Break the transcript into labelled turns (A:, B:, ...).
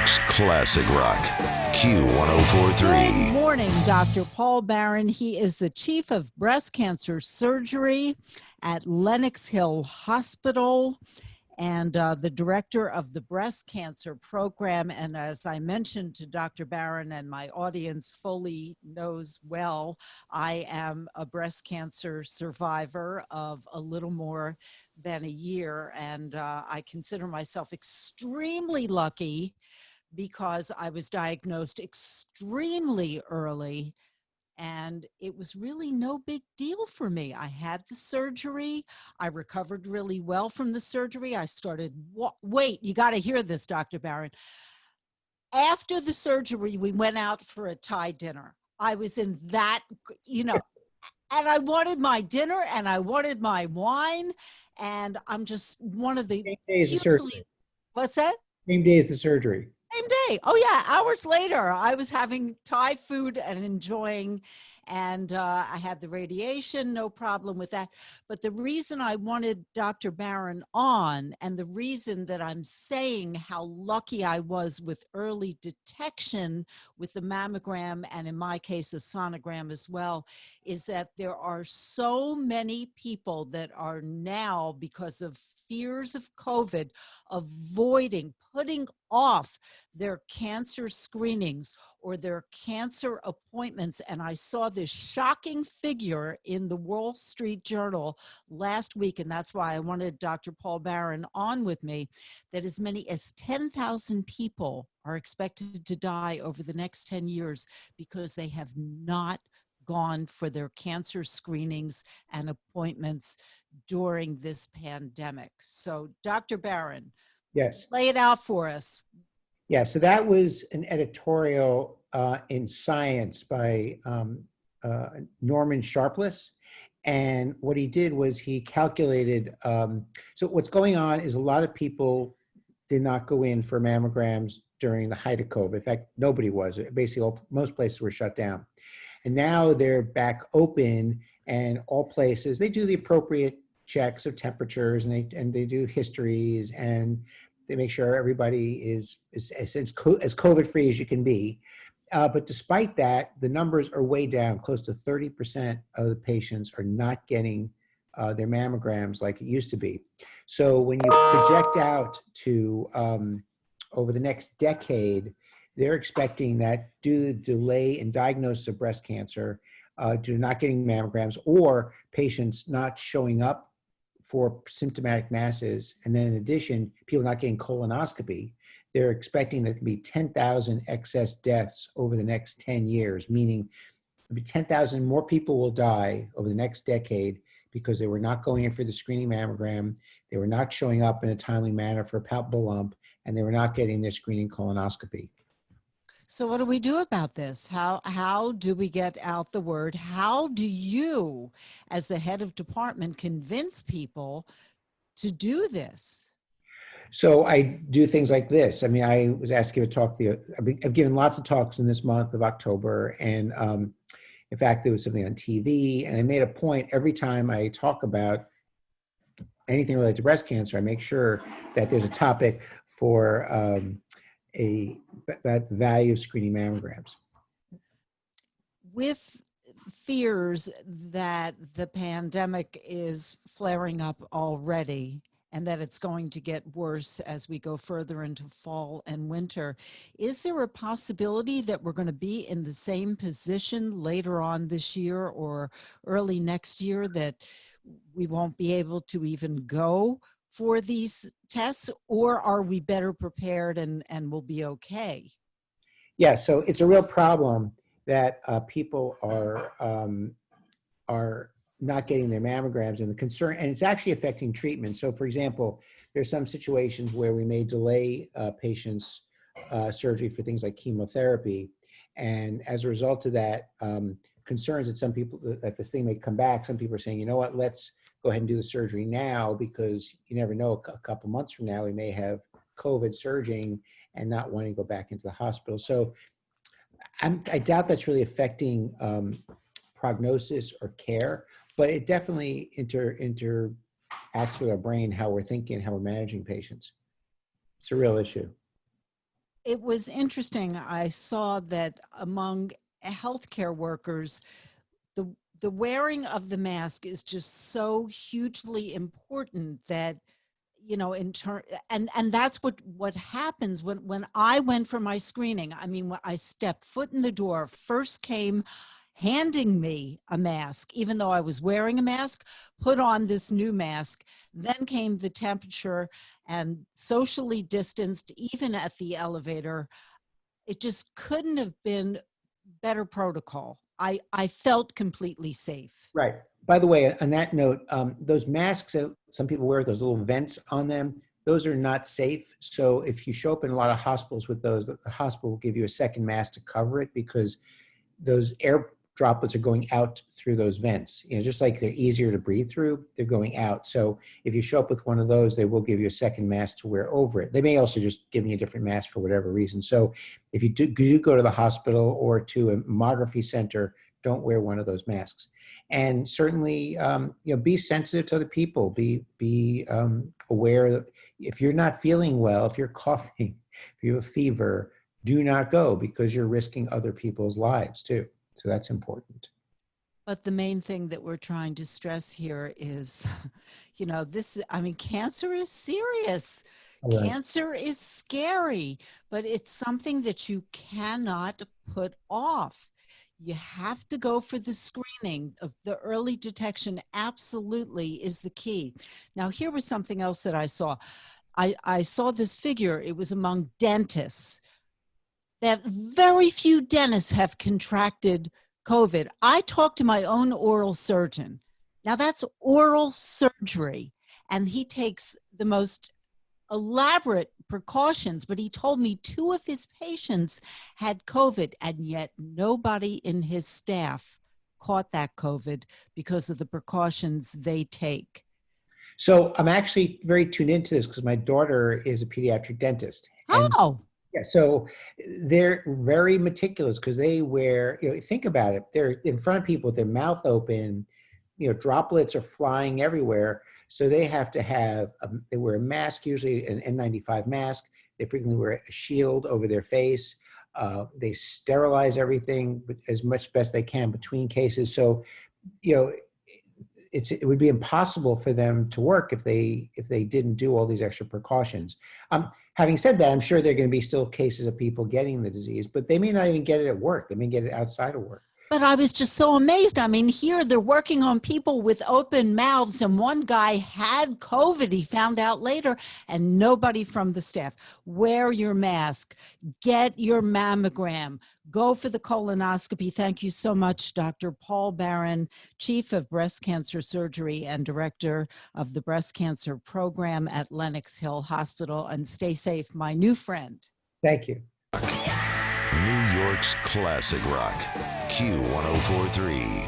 A: York's classic rock, Q1043.
B: Good morning, Dr. Paul Barron. He is the chief of breast cancer surgery at Lenox Hill Hospital and the director of the breast cancer program. And as I mentioned to Dr. Barron, and my audience fully knows well, I am a breast cancer survivor of a little more than a year. And I consider myself extremely lucky because I was diagnosed extremely early, and it was really no big deal for me. I had the surgery. I recovered really well from the surgery. I started, wait, you got to hear this, Dr. Barron. After the surgery, we went out for a Thai dinner. I was in that, and I wanted my dinner and I wanted my wine. And I'm just one of the,
C: Same day as the surgery.
B: what's that?
C: Same day as the surgery.
B: Same day. Oh yeah, hours later, I was having Thai food and enjoying, and I had the radiation, no problem with that. But the reason I wanted Dr. Barron on, and the reason that I'm saying how lucky I was with early detection with the mammogram, and in my case, a sonogram as well, is that there are so many people that are now, because of fears of COVID, putting off their cancer screenings or their cancer appointments. And I saw this shocking figure in the Wall Street Journal last week, and that's why I wanted Dr. Paul Barron on with me, that as many as 10,000 people are expected to die over the next 10 years because they have not gone for their cancer screenings and appointments during this pandemic. So, Dr. Barron,
C: Yes.
B: lay it out for us.
C: Yeah. So that was an editorial in Science by Norman Sharpless. And what he did was he calculated. So what's going on is a lot of people did not go in for mammograms during the height of COVID. In fact, nobody was. Basically, most places were shut down. And now they're back open, and all places, they do the appropriate checks of temperatures, and they do histories, and they make sure everybody is as COVID-free as you can be. But despite that, the numbers are way down. Close to 30% of the patients are not getting their mammograms like it used to be. So when you project out to over the next decade, they're expecting that due to the delay in diagnosis of breast cancer, due to not getting mammograms or patients not showing up for symptomatic masses, and then in addition, people not getting colonoscopy, they're expecting there to be 10,000 excess deaths over the next 10 years, meaning 10,000 more people will die over the next decade because they were not going in for the screening mammogram, they were not showing up in a timely manner for a palpable lump, and they were not getting their screening colonoscopy.
B: So what do we do about this? How do we get out the word? How do you, as the head of department, convince people to do this?
C: So I do things like this. I mean, I was asked to give a talk. I've given lots of talks in this month of October. And in fact, there was something on TV. And I made a point every time I talk about anything related to breast cancer, I make sure that there's a topic for about the value of screening mammograms.
B: With fears that the pandemic is flaring up already and that it's going to get worse as we go further into fall and winter, is there a possibility that we're going to be in the same position later on this year or early next year, that we won't be able to even go for these tests, or are we better prepared and we'll be okay?
C: Yeah, so it's a real problem that people are not getting their mammograms, and the concern, and it's actually affecting treatment. So for example, there's some situations where we may delay patients' surgery for things like chemotherapy. And as a result of that, concerns that some people, that this thing may come back, some people are saying, you know what, let's go ahead and do the surgery now, because you never know, a couple months from now, we may have COVID surging and not wanting to go back into the hospital. So I doubt that's really affecting prognosis or care, but it definitely interacts with our brain, how we're thinking, how we're managing patients. It's a real issue.
B: It was interesting. I saw that among healthcare workers, the the wearing of the mask is just so hugely important that, you know, in turn, and that's what happens when I went for my screening. I mean, when I stepped foot in the door, first came handing me a mask, even though I was wearing a mask, put on this new mask. Then came the temperature and socially distanced, even at the elevator. It just couldn't have been better protocol. I felt completely safe.
C: Right. By the way, on that note, those masks that some people wear, those little vents on them, those are not safe. So if you show up in a lot of hospitals with those, the hospital will give you a second mask to cover it because those air droplets are going out through those vents. You know, just like they're easier to breathe through, they're going out. So if you show up with one of those, they will give you a second mask to wear over it. They may also just give you a different mask for whatever reason. So if you do go to the hospital or to a mammography center, don't wear one of those masks. And certainly, you know, be sensitive to other people. Be aware that if you're not feeling well, if you're coughing, if you have a fever, do not go because you're risking other people's lives too. So that's important.
B: But the main thing that we're trying to stress here is, you know, I mean, cancer is serious.
C: All right.
B: Cancer is scary, but it's something that you cannot put off. You have to go for the screening. Of the early detection absolutely is the key. Now, here was something else that I saw. I saw this figure. It was among dentists, that very few dentists have contracted COVID. I talked to my own oral surgeon. Now that's oral surgery, and he takes the most elaborate precautions, but he told me 2 of his patients had COVID, and yet nobody in his staff caught that COVID because of the precautions they take.
C: So I'm actually very tuned into this because my daughter is a pediatric dentist. And
B: Oh,
C: yeah, so they're very meticulous because they wear, you know, think about it. They're in front of people with their mouth open, you know, droplets are flying everywhere. So they have to have, they wear a mask, usually an N95 mask. They frequently wear a shield over their face. They sterilize everything as much best they can between cases. So, you know, it would be impossible for them to work if they didn't do all these extra precautions. Having said that, I'm sure there are going to be still cases of people getting the disease, but they may not even get it at work. They may get it outside of work.
B: but I was just so amazed. I mean, here they're working on people with open mouths, and one guy had COVID. He found out later, and nobody from the staff. Wear your mask, get your mammogram, go for the colonoscopy. Thank you so much, Dr. Paul Barron, Chief of Breast Cancer Surgery and Director of the Breast Cancer Program at Lenox Hill Hospital. And stay safe, my new friend.
C: Thank you.
A: New York's classic rock, Q1043.